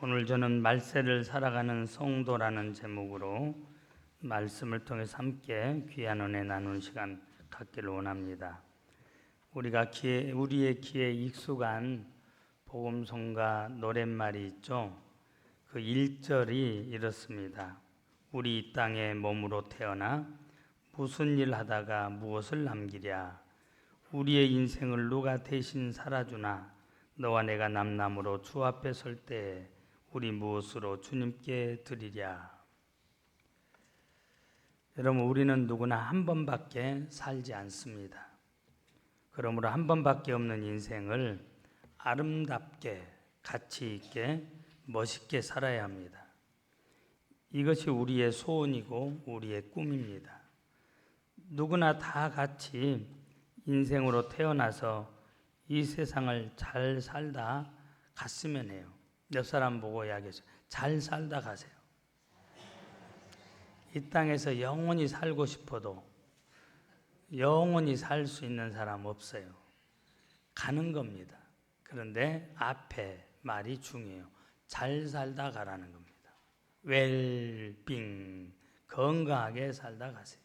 오늘 저는 말세를 살아가는 성도라는 제목으로 말씀을 통해서 함께 귀한 은혜 나누는 시간 갖기를 원합니다. 우리의 귀에 익숙한 복음성가 노랫말이 있죠. 그 1절이 이렇습니다. 우리 이 땅에 몸으로 태어나 무슨 일 하다가 무엇을 남기랴. 우리의 인생을 누가 대신 살아주나. 너와 내가 남남으로 주 앞에 설 때에 우리 무엇으로 주님께 드리랴. 여러분, 우리는 누구나 한 번밖에 살지 않습니다. 그러므로 한 번밖에 없는 인생을 아름답게, 가치 있게, 멋있게 살아야 합니다. 이것이 우리의 소원이고 우리의 꿈입니다. 누구나 다 같이 인생으로 태어나서 이 세상을 잘 살다 갔으면 해요. 옆 사람 보고 이야기해서 잘 살다 가세요. 이 땅에서 영원히 살고 싶어도 영원히 살 수 있는 사람 없어요. 가는 겁니다. 그런데 앞에 말이 중요해요. 잘 살다 가라는 겁니다. 웰빙, 건강하게 살다 가세요.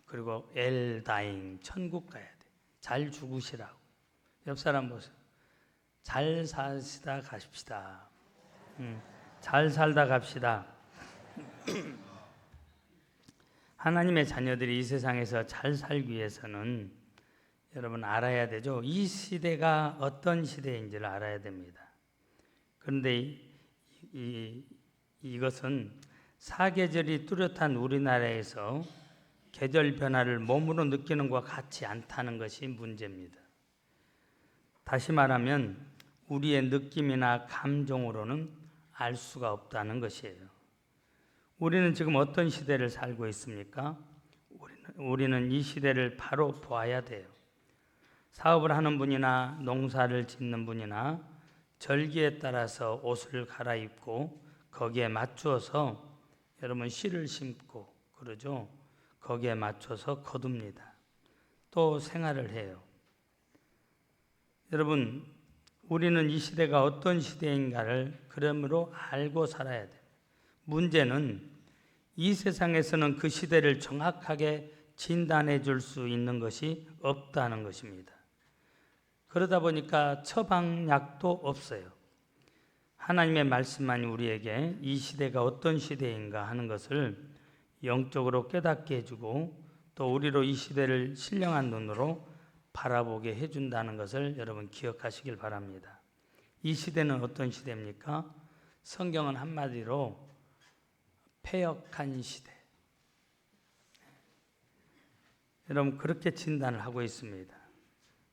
그리고 엘다잉, 천국 가야 돼. 잘 죽으시라고. 옆 사람 보세요. 잘 사시다 가십시다. 잘 살다 갑시다. 하나님의 자녀들이 이 세상에서 잘 살기 위해서는 여러분 알아야 되죠. 이 시대가 어떤 시대인지를 알아야 됩니다. 그런데 이것은 사계절이 뚜렷한 우리나라에서 계절 변화를 몸으로 느끼는 것과 같지 않다는 것이 문제입니다. 다시 말하면 우리의 느낌이나 감정으로는 알 수가 없다는 것이에요. 우리는 지금 어떤 시대를 살고 있습니까? 우리는 이 시대를 바로 보아야 돼요. 사업을 하는 분이나 농사를 짓는 분이나 절기에 따라서 옷을 갈아입고 거기에 맞추어서 여러분 씨를 심고 그러죠. 거기에 맞춰서 거둡니다. 또 생활을 해요. 여러분, 우리는 이 시대가 어떤 시대인가를 그러므로 알고 살아야 돼요. 문제는 이 세상에서는 그 시대를 정확하게 진단해 줄 수 있는 것이 없다는 것입니다. 그러다 보니까 처방약도 없어요. 하나님의 말씀만이 우리에게 이 시대가 어떤 시대인가 하는 것을 영적으로 깨닫게 해주고 또 우리로 이 시대를 신령한 눈으로 바라보게 해준다는 것을 여러분 기억하시길 바랍니다. 이 시대는 어떤 시대입니까? 성경은 한마디로 패역한 시대. 여러분 그렇게 진단을 하고 있습니다.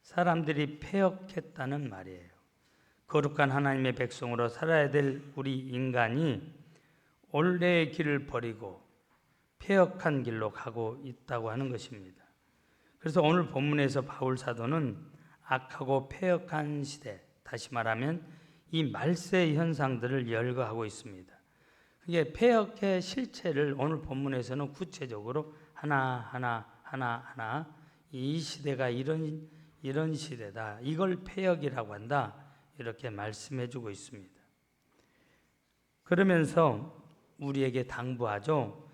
사람들이 패역했다는 말이에요. 거룩한 하나님의 백성으로 살아야 될 우리 인간이 올레의 길을 버리고 패역한 길로 가고 있다고 하는 것입니다. 그래서 오늘 본문에서 바울 사도는 악하고 패역한 시대, 다시 말하면 이 말세 현상들을 열거하고 있습니다. 그게 패역의 실체를 오늘 본문에서는 구체적으로 하나 이 시대가 이런 시대다. 이걸 패역이라고 한다. 이렇게 말씀해 주고 있습니다. 그러면서 우리에게 당부하죠.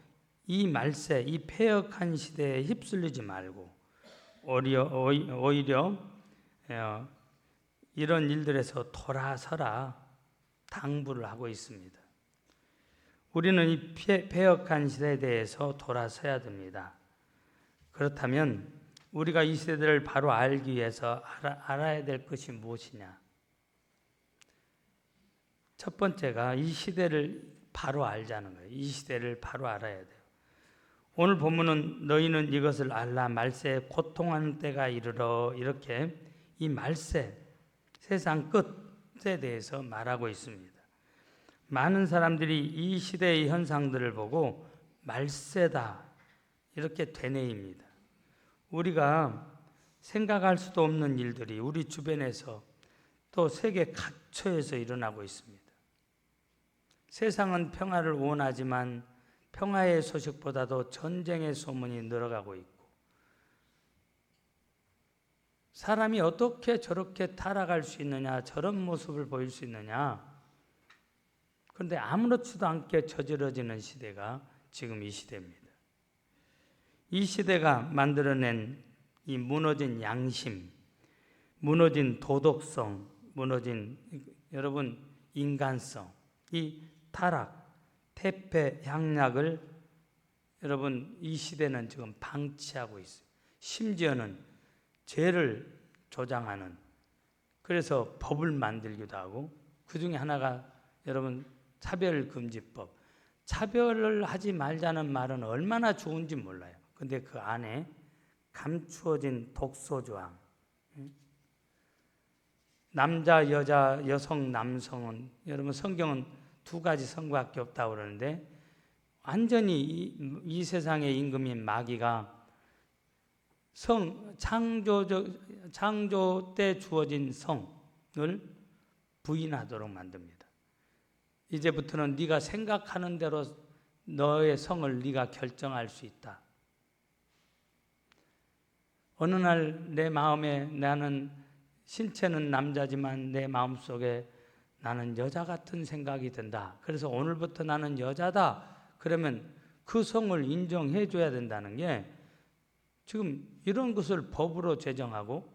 이 말세, 이 패역한 시대에 휩쓸리지 말고 오히려 이런 일들에서 돌아서라 당부를 하고 있습니다. 우리는 이 패역한 시대에 대해서 돌아서야 됩니다. 그렇다면 우리가 이 시대를 바로 알기 위해서 알아야 될 것이 무엇이냐? 첫 번째가 이 시대를 바로 알자는 거예요. 이 시대를 바로 알아야 돼요. 오늘 본문은 너희는 이것을 알라 말세에 고통하는 때가 이르러 이렇게 이 말세 세상 끝에 대해서 말하고 있습니다. 많은 사람들이 이 시대의 현상들을 보고 말세다 이렇게 되뇌입니다. 우리가 생각할 수도 없는 일들이 우리 주변에서 또 세계 각처에서 일어나고 있습니다. 세상은 평화를 원하지만 평화의 소식보다도 전쟁의 소문이 늘어가고 있고 사람이 어떻게 저렇게 타락할 수 있느냐, 저런 모습을 보일 수 있느냐, 그런데 아무렇지도 않게 저질러지는 시대가 지금 이 시대입니다. 이 시대가 만들어낸 이 무너진 양심, 무너진 도덕성, 무너진 여러분 인간성, 이 타락, 퇴폐, 향락을 여러분 이 시대는 지금 방치하고 있어요. 심지어는 죄를 조장하는, 그래서 법을 만들기도 하고, 그 중에 하나가 여러분 차별금지법. 차별을 하지 말자는 말은 얼마나 좋은지 몰라요. 근데 그 안에 감추어진 독소조항, 남자, 여자, 여성, 남성은 여러분 성경은 두 가지 성밖에 없다고 그러는데, 완전히 이 세상의 임금인 마귀가 창조 때 주어진 성을 부인하도록 만듭니다. 이제부터는 네가 생각하는 대로 너의 성을 네가 결정할 수 있다. 어느 날 내 마음에 나는 신체는 남자지만 내 마음속에 나는 여자 같은 생각이 든다. 그래서 오늘부터 나는 여자다. 그러면 그 성을 인정해 줘야 된다는 게, 지금 이런 것을 법으로 제정하고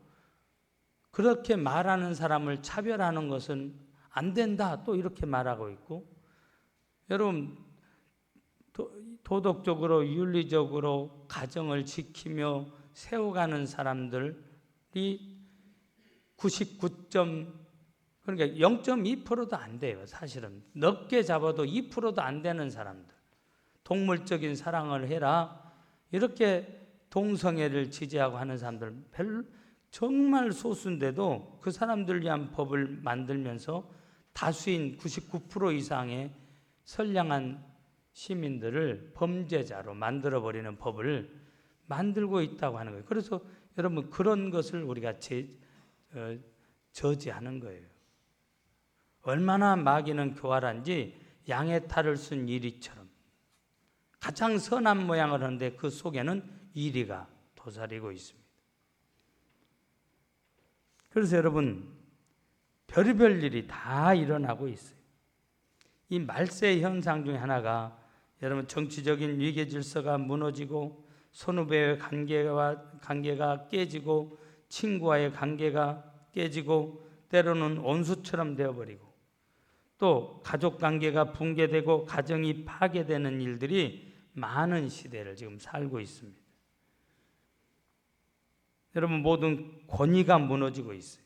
그렇게 말하는 사람을 차별하는 것은 안 된다. 또 이렇게 말하고 있고, 여러분 도덕적으로 윤리적으로 가정을 지키며 세워가는 사람들이 99. 그러니까 0.2%도 안 돼요. 사실은 넓게 잡아도 2%도 안 되는 사람들, 동물적인 사랑을 해라 이렇게 동성애를 지지하고 하는 사람들 정말 소수인데도 그 사람들 위한 법을 만들면서 다수인 99% 이상의 선량한 시민들을 범죄자로 만들어버리는 법을 만들고 있다고 하는 거예요. 그래서 여러분 그런 것을 우리가 저지하는 거예요. 얼마나 마귀는 교활한지 양의 탈을 쓴 이리처럼 가장 선한 모양을 하는데 그 속에는 이리가 도사리고 있습니다. 그래서 여러분 별의별 일이 다 일어나고 있어요. 이 말세 현상 중에 하나가 여러분 정치적인 위계 질서가 무너지고, 선후배의 관계가 깨지고, 친구와의 관계가 깨지고, 때로는 원수처럼 되어버리고, 또 가족 관계가 붕괴되고 가정이 파괴되는 일들이 많은 시대를 지금 살고 있습니다. 여러분 모든 권위가 무너지고 있어요.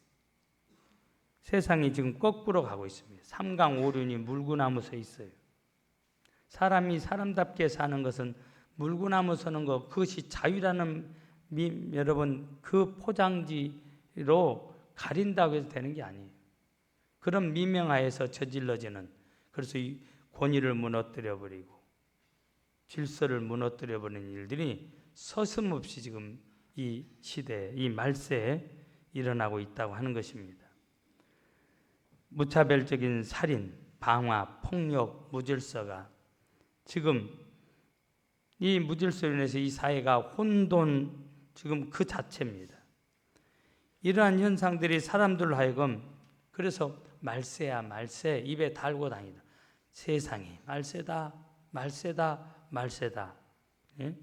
세상이 지금 거꾸로 가고 있습니다. 삼강오륜이 물구나무 서 있어요. 사람이 사람답게 사는 것은 물구나무 서는 것, 그것이 자유라는 여러분 그 포장지로 가린다고 해서 되는 게 아니에요. 그런 미명하에서 저질러지는, 그래서 이 권위를 무너뜨려 버리고 질서를 무너뜨려 버리는 일들이 서슴없이 지금 이 시대에, 이 말세에 일어나고 있다고 하는 것입니다. 무차별적인 살인, 방화, 폭력, 무질서가 지금 이 무질서로 인해서 이 사회가 혼돈 지금 그 자체입니다. 이러한 현상들이 사람들로 하여금 그래서 말세야 말세 입에 달고 다니다. 세상이 말세다 말세다 말세다. 예?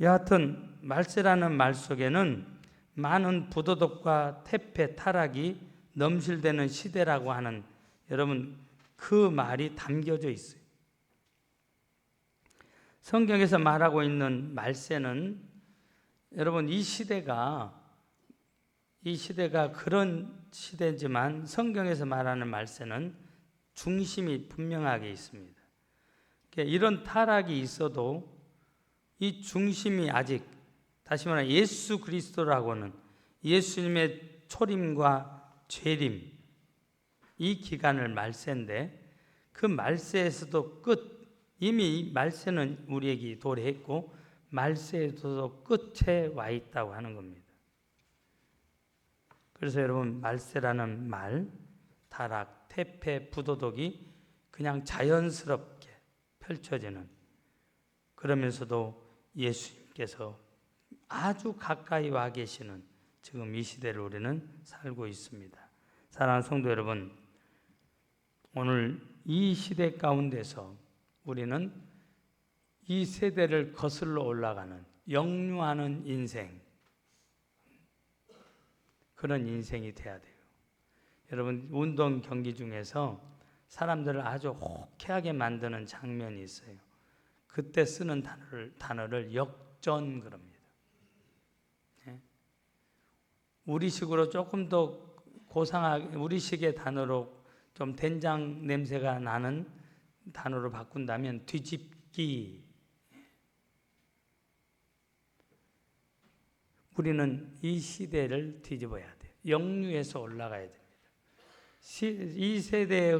여하튼 말세라는 말 속에는 많은 부도덕과 퇴폐 타락이 넘실대는 시대라고 하는 여러분 그 말이 담겨져 있어요. 성경에서 말하고 있는 말세는 여러분 이 시대가 그런 시대지만 성경에서 말하는 말세는 중심이 분명하게 있습니다. 그러니까 이런 타락이 있어도 이 중심이 아직, 다시 말하면 예수 그리스도라고는 예수님의 초림과 재림, 이 기간을 말세인데 그 말세에서도 이미 말세는 우리에게 도래했고 말세에서도 끝에 와 있다고 하는 겁니다. 그래서 여러분 말세라는 말, 타락, 퇴폐, 부도덕이 그냥 자연스럽게 펼쳐지는, 그러면서도 예수님께서 아주 가까이 와 계시는 지금 이 시대를 우리는 살고 있습니다. 사랑하는 성도 여러분, 오늘 이 시대 가운데서 우리는 이 세대를 거슬러 올라가는 역류하는 인생, 그런 인생이 돼야 돼요. 여러분, 운동 경기 중에서 사람들을 아주 호쾌하게 만드는 장면이 있어요. 그때 쓰는 단어를 역전 그럽니다. 우리식으로 조금 더 고상하게, 우리식의 단어로 좀 된장 냄새가 나는 단어로 바꾼다면 뒤집기. 우리는 이 시대를 뒤집어야 돼요. 역류해서 올라가야 됩니다. 이 세대에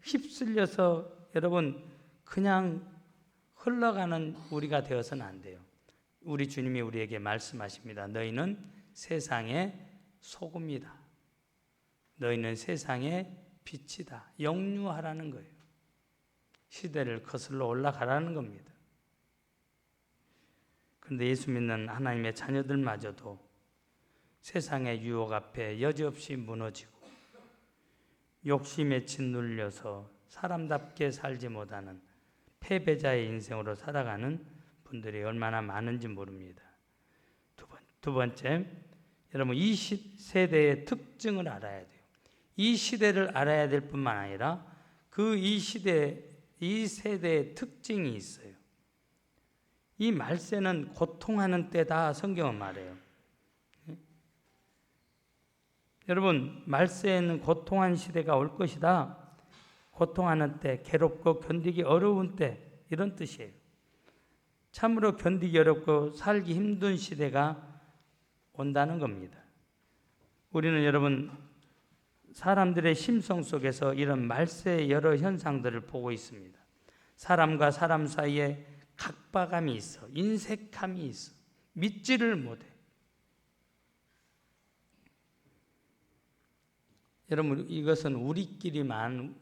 휩쓸려서 여러분 그냥 흘러가는 우리가 되어서는 안 돼요. 우리 주님이 우리에게 말씀하십니다. 너희는 세상의 소금이다. 너희는 세상의 빛이다. 역류하라는 거예요. 시대를 거슬러 올라가라는 겁니다. 그런데 예수 믿는 하나님의 자녀들마저도 세상의 유혹 앞에 여지없이 무너지고 욕심에 짓눌려서 사람답게 살지 못하는 패배자의 인생으로 살아가는 분들이 얼마나 많은지 모릅니다. 두 번째, 여러분 이 세대의 특징을 알아야 돼요. 이 시대를 알아야 될 뿐만 아니라 이 세대의 특징이 있어요. 이 말세는 고통하는 때다, 성경은 말해요. 여러분, 말세에는 고통한 시대가 올 것이다. 고통하는 때, 괴롭고 견디기 어려운 때, 이런 뜻이에요. 참으로 견디기 어렵고 살기 힘든 시대가 온다는 겁니다. 우리는 여러분, 사람들의 심성 속에서 이런 말세의 여러 현상들을 보고 있습니다. 사람과 사람 사이에 각박함이 있어, 인색함이 있어, 믿지를 못해. 여러분, 이것은 우리끼리만,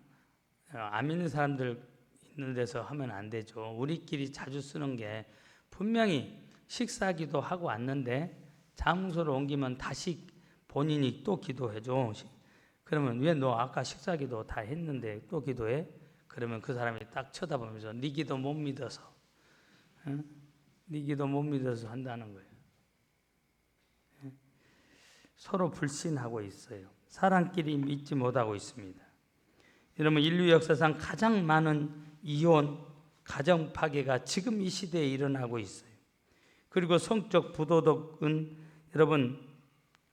안 믿는 사람들 있는 데서 하면 안 되죠. 우리끼리 자주 쓰는 게, 분명히 식사기도 하고 왔는데 장소를 옮기면 다시 본인이 또 기도해줘. 그러면 왜 너 아까 식사기도 다 했는데 또 기도해? 그러면 그 사람이 딱 쳐다보면서 네 기도 못 믿어서, 네 기도 못 믿어서 한다는 거예요. 서로 불신하고 있어요. 사람끼리 믿지 못하고 있습니다. 여러분, 인류 역사상 가장 많은 이혼, 가정 파괴가 지금 이 시대에 일어나고 있어요. 그리고 성적 부도덕은 여러분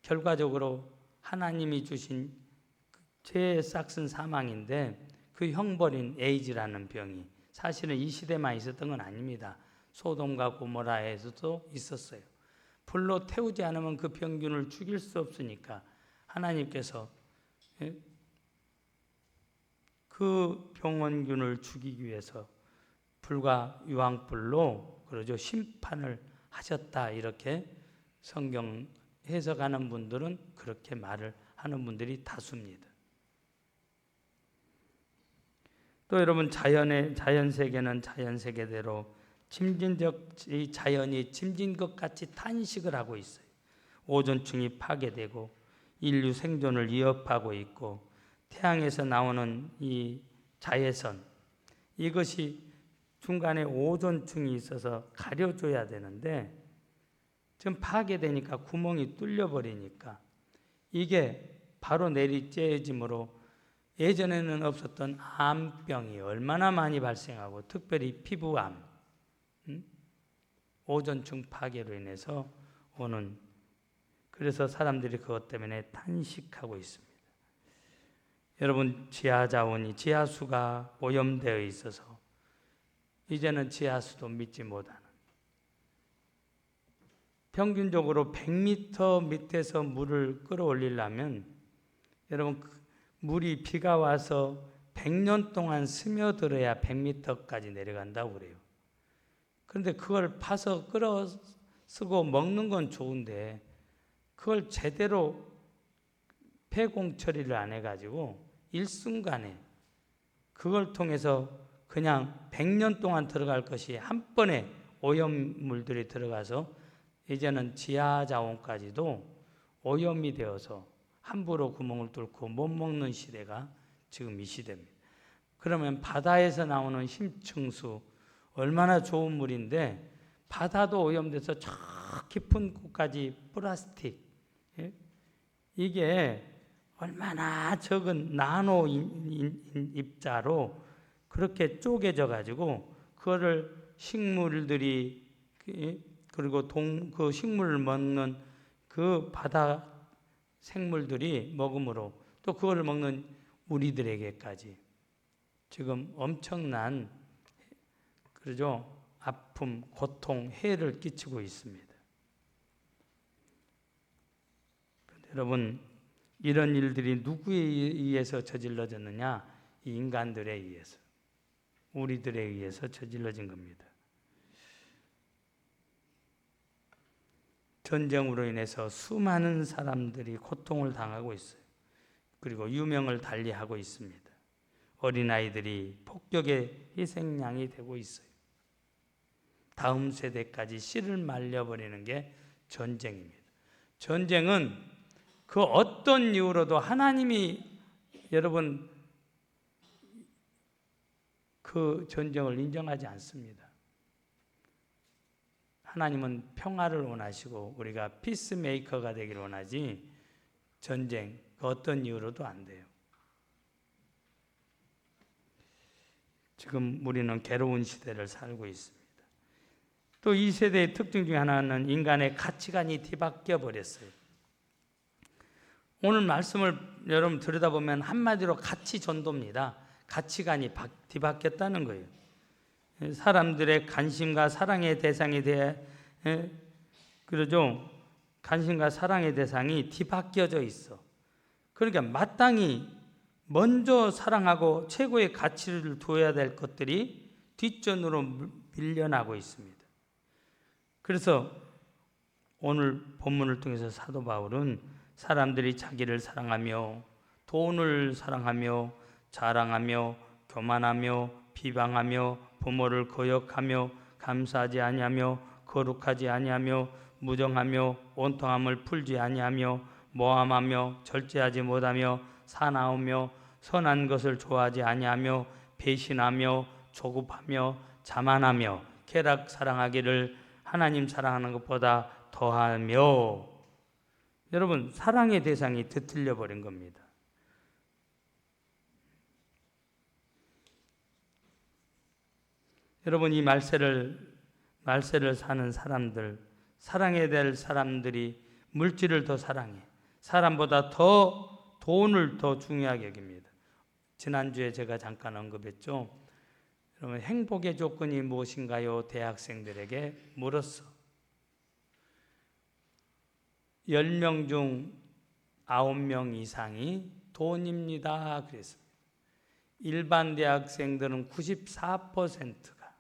결과적으로 하나님이 주신 죄의 싹슨 사망인데, 그 형벌인 에이즈라는 병이 사실은 이 시대만 있었던 건 아닙니다. 소돔과 고모라에서도 있었어요. 불로 태우지 않으면 그 병균을 죽일 수 없으니까 하나님께서 그 병원균을 죽이기 위해서 불과 유황불로 그러죠, 심판을 하셨다. 이렇게 성경 해석하는 분들은 그렇게 말을 하는 분들이 다수입니다. 또 여러분, 자연 세계는 자연 세계대로 이 자연이 짐진 것 같이 탄식을 하고 있어요. 오존층이 파괴되고 인류 생존을 위협하고 있고, 태양에서 나오는 이 자외선, 이것이 중간에 오존층이 있어서 가려줘야 되는데 지금 파괴되니까 구멍이 뚫려버리니까 이게 바로 내리쬐짐으로 예전에는 없었던 암병이 얼마나 많이 발생하고, 특별히 피부암, 오존층 파괴로 인해서 오는, 그래서 사람들이 그것 때문에 탄식하고 있습니다. 여러분, 지하자원이, 지하수가 오염되어 있어서 이제는 지하수도 믿지 못하는, 평균적으로 100m 밑에서 물을 끌어올리려면 여러분 물이 비가 와서 100년 동안 스며들어야 100m까지 내려간다고 그래요. 그런데 그걸 파서 끌어 쓰고 먹는 건 좋은데 그걸 제대로 폐공 처리를 안 해가지고 일순간에 그걸 통해서 그냥 100년 동안 들어갈 것이 한 번에 오염물들이 들어가서 이제는 지하 자원까지도 오염이 되어서 함부로 구멍을 뚫고 못 먹는 시대가 지금 이 시대입니다. 그러면 바다에서 나오는 심층수 얼마나 좋은 물인데 바다도 오염돼서 저 깊은 곳까지 플라스틱, 예? 이게 얼마나 적은 나노 입자로 그렇게 쪼개져 가지고 그거를 식물들이 그리고 그 식물을 먹는 그 바다 생물들이 먹음으로 또 그걸 먹는 우리들에게까지 지금 엄청난 그러죠 아픔, 고통, 해를 끼치고 있습니다. 여러분 이런 일들이 누구에 의해서 저질러졌느냐? 인간들에 의해서, 우리들에 의해서 저질러진 겁니다. 전쟁으로 인해서 수많은 사람들이 고통을 당하고 있어요. 그리고 유명을 달리하고 있습니다. 어린아이들이 폭격의 희생양이 되고 있어요. 다음 세대까지 씨를 말려버리는 게 전쟁입니다. 전쟁은 그 어떤 이유로도 하나님이 여러분 그 전쟁을 인정하지 않습니다. 하나님은 평화를 원하시고 우리가 피스메이커가 되기를 원하지 전쟁 그 어떤 이유로도 안 돼요. 지금 우리는 괴로운 시대를 살고 있습니다. 또 이 세대의 특징 중에 하나는 인간의 가치관이 뒤바뀌어 버렸어요. 오늘 말씀을 여러분 들여다보면 한마디로 가치 전도입니다. 가치관이 뒤바뀌었다는 거예요. 사람들의 관심과 사랑의 대상에 대해 그러죠. 관심과 사랑의 대상이 뒤바뀌어져 있어. 그러니까 마땅히 먼저 사랑하고 최고의 가치를 두어야 될 것들이 뒷전으로 밀려나고 있습니다. 그래서 오늘 본문을 통해서 사도 바울은 사람들이 자기를 사랑하며 돈을 사랑하며 자랑하며 교만하며 비방하며 부모를 거역하며 감사하지 아니하며 거룩하지 아니하며 무정하며 온통함을 풀지 아니하며 모함하며 절제하지 못하며 사나우며 선한 것을 좋아하지 아니하며 배신하며 조급하며 자만하며 쾌락 사랑하기를 하나님 사랑하는 것보다 더하며. 여러분 사랑의 대상이 뒤틀려 버린 겁니다. 여러분 이 말세를 사는 사람들, 사랑해야 될 사람들이 물질을 더 사랑해. 사람보다 더 돈을 더 중요하게 여깁니다. 지난주에 제가 잠깐 언급했죠. 여러분 행복의 조건이 무엇인가요? 대학생들에게 물었어. 10명 중 9명 이상이 돈입니다. 그랬습니다. 일반 대학생들은 94%가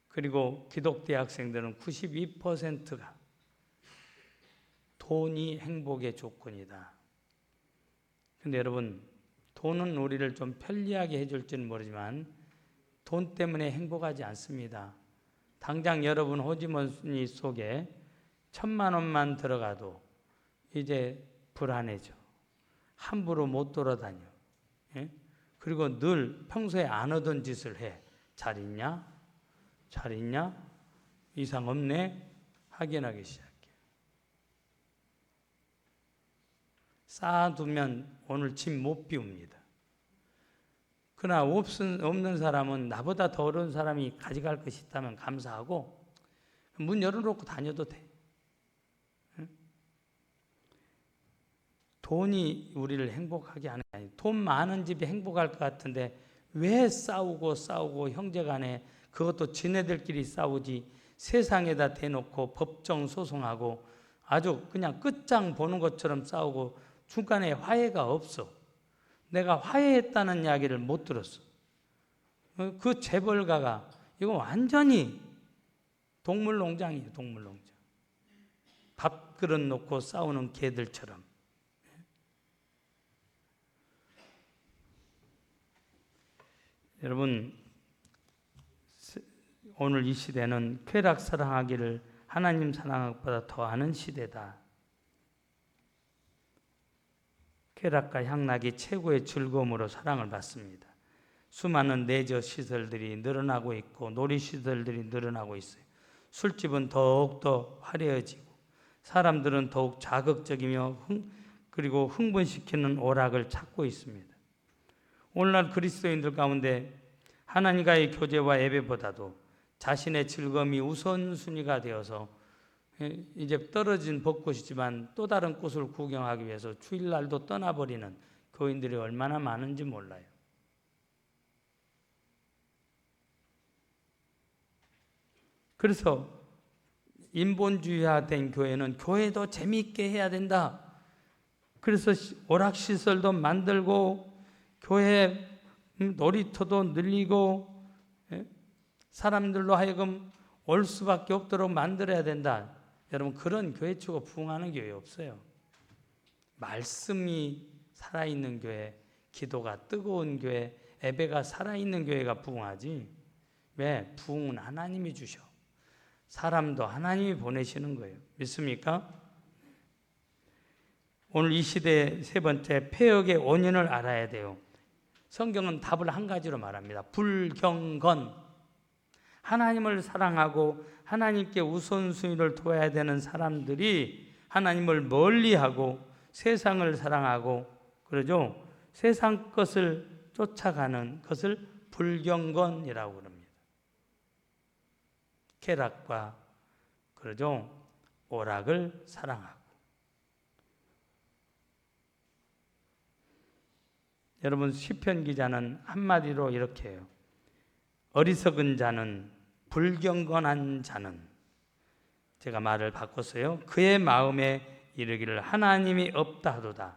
그리고 기독대학생들은 92%가 돈이 행복의 조건이다. 근데 여러분 돈은 우리를 좀 편리하게 해줄지는 모르지만 돈 때문에 행복하지 않습니다. 당장 여러분 호주머니 속에 1,000만 원만 들어가도 이제 불안해져. 함부로 못 돌아다녀. 예? 그리고 늘 평소에 안 하던 짓을 해. 잘 있냐? 잘 있냐? 이상 없네? 확인하기 시작해. 쌓아두면 오늘 짐 못 비웁니다. 그러나 없는 사람은 나보다 더 어려운 사람이 가져갈 것이 있다면 감사하고 문 열어놓고 다녀도 돼. 돈이 우리를 행복하게 하는 게 아니에요. 돈 많은 집이 행복할 것 같은데 왜 싸우고 형제간에 그것도 지네들끼리 싸우지 세상에다 대놓고 법정 소송하고 아주 그냥 끝장 보는 것처럼 싸우고 중간에 화해가 없어. 내가 화해했다는 이야기를 못 들었어. 그 재벌가가 이거 완전히 동물농장이에요. 동물농장. 밥그릇 놓고 싸우는 개들처럼. 여러분 오늘 이 시대는 쾌락 사랑하기를 하나님 사랑하기보다 더하는 시대다. 쾌락과 향락이 최고의 즐거움으로 사랑을 받습니다. 수많은 레저 시설들이 늘어나고 있고 놀이시설들이 늘어나고 있어요. 술집은 더욱더 화려해지고 사람들은 더욱 자극적이며 그리고 흥분시키는 오락을 찾고 있습니다. 오늘날 그리스도인들 가운데 하나님과의 교제와 예배보다도 자신의 즐거움이 우선순위가 되어서 이제 떨어진 벚꽃이지만 또 다른 꽃을 구경하기 위해서 주일날도 떠나버리는 교인들이 얼마나 많은지 몰라요. 그래서 인본주의화된 교회는 교회도 재미있게 해야 된다. 그래서 오락시설도 만들고 교회 놀이터도 늘리고 사람들로 하여금 올 수밖에 없도록 만들어야 된다. 여러분, 그런 교회 치고 부흥하는 교회 없어요. 말씀이 살아있는 교회, 기도가 뜨거운 교회, 예배가 살아있는 교회가 부흥하지. 왜? 부흥은 하나님이 주셔. 사람도 하나님이 보내시는 거예요. 믿습니까? 오늘 이 시대의 세 번째, 폐역의 원인을 알아야 돼요. 성경은 답을 한 가지로 말합니다. 불경건. 하나님을 사랑하고 하나님께 우선순위를 둬야 되는 사람들이 하나님을 멀리하고 세상을 사랑하고 그러죠. 세상 것을 쫓아가는 것을 불경건이라고 그럽니다. 쾌락과 그러죠. 오락을 사랑하고. 여러분, 시편 기자는 한마디로 이렇게 해요. 어리석은 자는, 불경건한 자는, 제가 말을 바꿨어요. 그의 마음에 이르기를 하나님이 없다 하도다.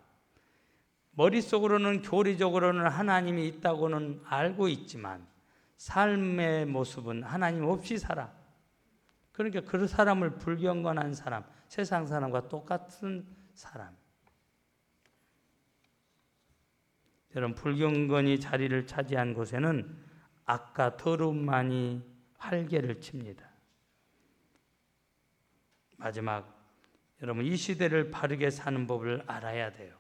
머릿속으로는 교리적으로는 하나님이 있다고는 알고 있지만 삶의 모습은 하나님 없이 살아. 그러니까 그 사람을 불경건한 사람, 세상 사람과 똑같은 사람. 여러분, 불경건이 자리를 차지한 곳에는 악과 더러움만이 활개를 칩니다. 마지막, 여러분, 이 시대를 바르게 사는 법을 알아야 돼요.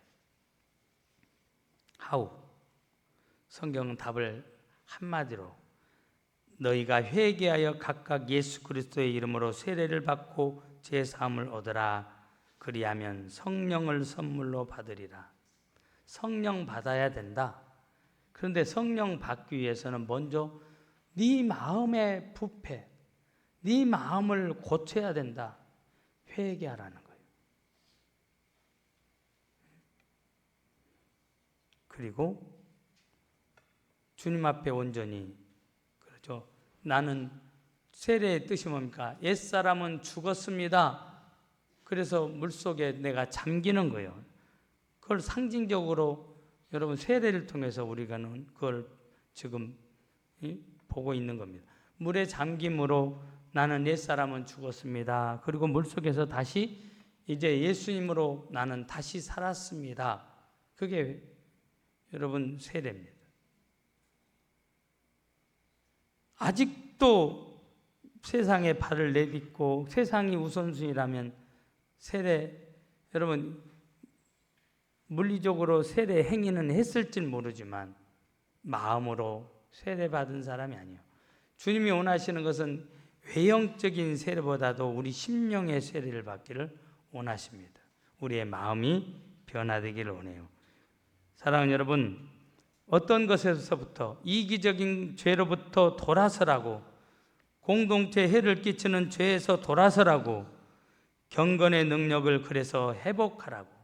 How? 성경은 답을 한마디로 너희가 회개하여 각각 예수 그리스도의 이름으로 세례를 받고 죄 사함을 얻으라. 그리하면 성령을 선물로 받으리라. 성령 받아야 된다. 그런데 성령 받기 위해서는 먼저 네 마음의 부패, 네 마음을 고쳐야 된다. 회개하라는 거예요. 그리고 주님 앞에 온전히, 그렇죠. 나는, 세례의 뜻이 뭡니까? 옛사람은 죽었습니다. 그래서 물속에 내가 잠기는 거예요. 그걸 상징적으로 여러분 세례를 통해서 우리가는 그걸 지금 보고 있는 겁니다. 물에 잠김으로 나는 옛사람은 죽었습니다. 그리고 물속에서 다시 이제 예수님으로 나는 다시 살았습니다. 그게 여러분 세례입니다. 아직도 세상에 발을 내딛고 세상이 우선순위라면 세례, 여러분 물리적으로 세례 행위는 했을진 모르지만 마음으로 세례받은 사람이 아니에요. 주님이 원하시는 것은 외형적인 세례보다도 우리 심령의 세례를 받기를 원하십니다. 우리의 마음이 변화되기를 원해요. 사랑하는 여러분, 어떤 것에서부터 이기적인 죄로부터 돌아서라고, 공동체에 해를 끼치는 죄에서 돌아서라고, 경건의 능력을 그래서 회복하라고.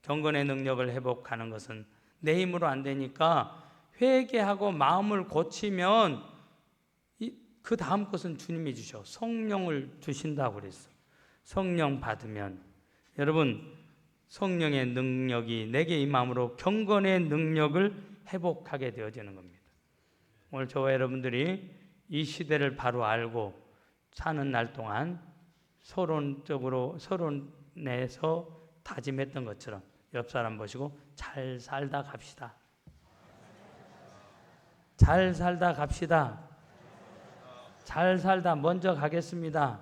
경건의 능력을 회복하는 것은 내 힘으로 안 되니까 회개하고 마음을 고치면 그 다음 것은 주님이 주셔. 성령을 주신다고 그랬어. 성령 받으면 여러분 성령의 능력이 내게 임함으로 경건의 능력을 회복하게 되어지는 겁니다. 오늘 저와 여러분들이 이 시대를 바로 알고 사는 날 동안 서론적으로 서론 내에서 다짐했던 것처럼 옆 사람 보시고 잘 살다 갑시다. 잘 살다 갑시다. 잘 살다 먼저 가겠습니다.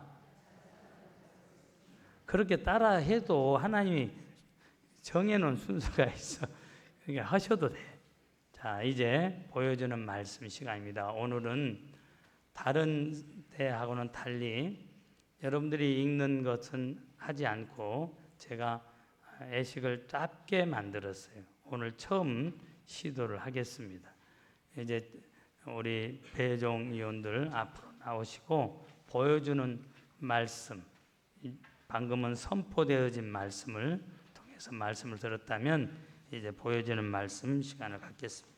그렇게 따라 해도 하나님이 정해놓은 순서가 있어. 그러니까 하셔도 돼. 자, 이제 보여주는 말씀 시간입니다. 오늘은 다른 때하고는 달리 여러분들이 읽는 것은 하지 않고 제가 애식을 짧게 만들었어요. 오늘 처음 시도를 하겠습니다. 이제 우리 배종 위원들 앞으로 나오시고 보여주는 말씀, 방금은 선포되어진 말씀을 통해서 말씀을 들었다면 이제 보여주는 말씀 시간을 갖겠습니다.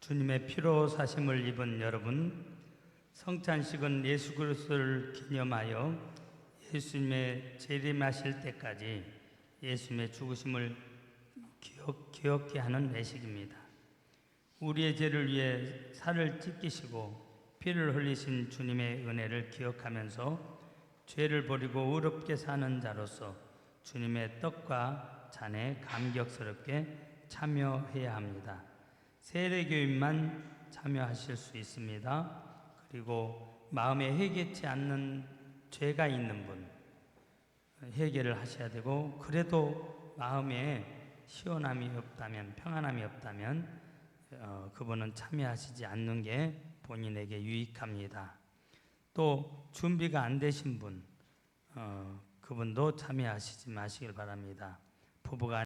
주님의 피로 사심을 입은 여러분, 성찬식은 예수 그리스도를 기념하여 예수님의 재림하실 때까지 예수님의 죽으심을 기억케 하는 예식입니다. 우리의 죄를 위해 살을 찢기시고 피를 흘리신 주님의 은혜를 기억하면서 죄를 버리고 의롭게 사는 자로서 주님의 떡과 잔에 감격스럽게 참여해야 합니다. 세례교인만 참여하실 수 있습니다. 그리고 마음에 해결치 않는 죄가 있는 분 해결을 하셔야 되고, 그래도 마음에 시원함이 없다면, 평안함이 없다면 그분은 참여하시지 않는 게 본인에게 유익합니다. 또 준비가 안 되신 분, 그분도 참여하시지 마시길 바랍니다. 부부가